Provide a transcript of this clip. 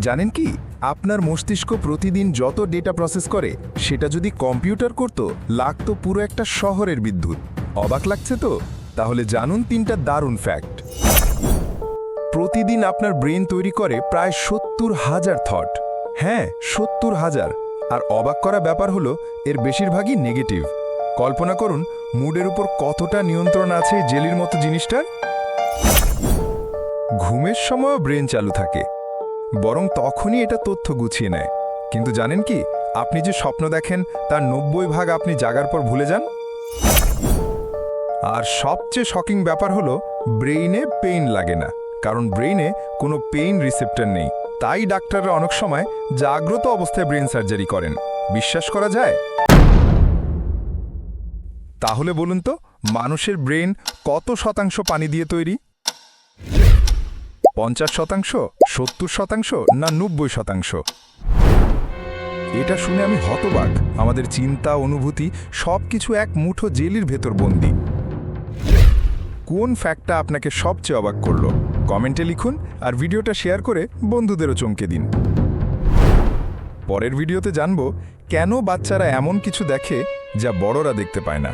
জানেন কি, আপনার মস্তিষ্ক প্রতিদিন যত ডেটা প্রসেস করে সেটা যদি কম্পিউটার করত লাগতো পুরো একটা শহরের বিদ্যুৎ। অবাক লাগছে তো? তাহলে জানুন 3টা দারুণ ফ্যাক্ট। প্রতিদিন আপনার ব্রেন তৈরি করে প্রায় 70,000 থট। হ্যাঁ, 70,000। আর অবাক করা ব্যাপার হলো এর বেশিরভাগই নেগেটিভ। কল্পনা করুন মুডের উপর কতটা নিয়ন্ত্রণ আছে এই জেলির মতো জিনিসটার। ঘুমের সময়ও ব্রেন চালু থাকে, বরং তখনই এটা তথ্য গুছিয়ে নেয়। কিন্তু জানেন কি, আপনি যে স্বপ্ন দেখেন তার 90% আপনি জাগার পর ভুলে যান। আর সবচেয়ে শকিং ব্যাপার হলো ব্রেইনে পেইন লাগে না, কারণ ব্রেইনে কোনো পেইন রিসেপ্টর নেই। তাই ডাক্তাররা অনেক সময় জাগ্রত অবস্থায় ব্রেন সার্জারি করেন। বিশ্বাস করা যায়? তাহলে বলুন তো, মানুষের ব্রেন কত শতাংশ পানি দিয়ে তৈরি? 50%, 70% না 90%? এটা শুনে আমি হতবাক। আমাদের চিন্তা, অনুভূতি সবকিছু এক মুঠো জেলির ভেতর বন্দী। কোন ফ্যাক্টটা আপনাকে সবচেয়ে অবাক করলো? কমেন্টে লিখুন আর ভিডিওটা শেয়ার করে বন্ধুদেরও চমকে দিন। পরের ভিডিওতে জানব কেন বাচ্চারা এমন কিছু দেখে যা বড়রা দেখতে পায় না।